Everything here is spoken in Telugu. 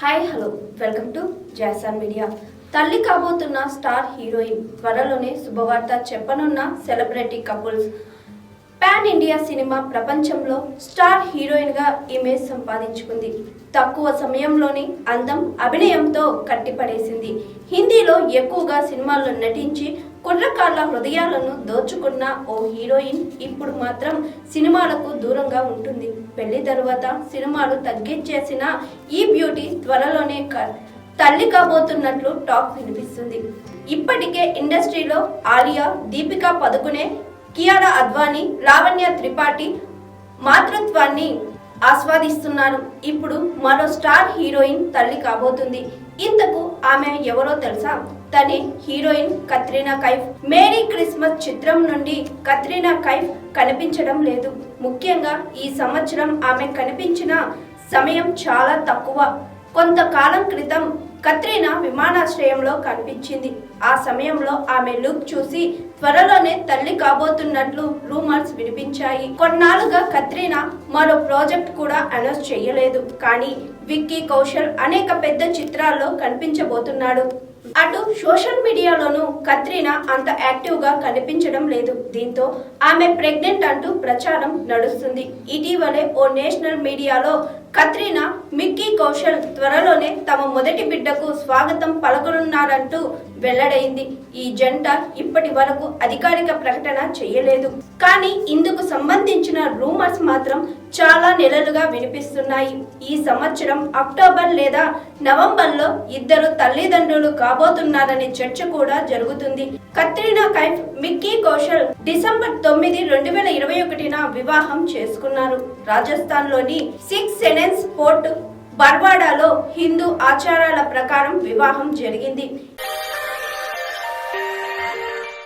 Hi hello welcome to Jason media. తల్లి కాబోతున్న స్టార్ హీరోయిన్ త్వరలోనే శుభవార్త చెప్పనున్న celebrity couples. Pan India cinema ప్రపంచంలో స్టార్ హీరోయిన్ గా ఇమేజ్ సంపాదించుకుంది. తక్కువ సమయంలోనే అందం, అభినయంతో కట్టిపడేసింది. హిందీలో ఎక్కువగా సినిమాల్లో నటించి కుర్రకాళ్ళ హృదయాలను దోచుకున్న ఓ హీరోయిన్ ఇప్పుడు మాత్రం సినిమాలకు దూరంగా ఉంటుంది. పెళ్లి తరువాత సినిమాలు తగ్గించేసిన ఈ బ్యూటీ త్వరలోనే తల్లి కాబోతున్నట్లు టాక్ వినిపిస్తుంది. ఇప్పటికే ఇండస్ట్రీలో ఆలియా, దీపికా పదుకునే, కియారా అద్వానీ, లావణ్య త్రిపాఠి మాతృత్వాన్ని ఆస్వాదిస్తున్నారు. ఇప్పుడు మరో స్టార్ హీరోయిన్ తల్లి కాబోతుంది. ఇంతకు ఆమె ఎవరో తెలుసా? తనే heroine Katrina Kaif. Merry Christmas చిత్రం నుండి కత్రినా కైఫ్ కనిపించడం లేదు. ముఖ్యంగా ఈ సంవత్సరం ఆమె కనిపించిన సమయం చాలా తక్కువ. కొంతకాలం క్రితం కత్రినా విమానాశ్రయంలో కనిపించింది. ఆ సమయంలో ఆమె లుక్ చూసి త్వరలోనే తల్లి కాబోతున్నట్లు రూమర్స్ వినిపించాయి. కొన్నాళ్ళుగా కత్రినా మరో ప్రాజెక్ట్ కూడా అనౌన్స్ చేయలేదు. కానీ విక్కీ కౌశల్ అనేక పెద్ద చిత్రాల్లో కనిపించబోతున్నాడు. అటు సోషల్ మీడియాలోనూ కత్రినా అంత యాక్టివ్ గా కనిపించడం లేదు. దీంతో ఆమె ప్రెగ్నెంట్ అంటూ ప్రచారం నడుస్తుంది. ఇటీవలే ఓ నేషనల్ మీడియాలో కత్రినా, మిక్కీ కౌశల్ త్వరలోనే తమ మొదటి బిడ్డకు స్వాగతం పలకనున్నారంటూ వెల్లడైంది. ఈ జంట ఇప్పటి వరకు అధికారిక ప్రకటన చేయలేదు. కానీ ఇందుకు సంబంధించిన రూమర్స్ మాత్రం చాలా నెలలుగా వినిపిస్తున్నాయి. ఈ సంవత్సరం అక్టోబర్ లేదా నవంబర్లో ఇద్దరు తల్లిదండ్రులు కాబోతున్నారనే చర్చ కూడా జరుగుతుంది. కత్రినా కైఫ్, మిక్కీ కౌశల్ డిసెంబర్ 9, 2021న వివాహం చేసుకున్నారు. రాజస్థాన్ లోని 6 సెనెన్స్ పోర్ట్ బర్వాడాలో హిందూ ఆచారాల ప్రకారం వివాహం జరిగింది.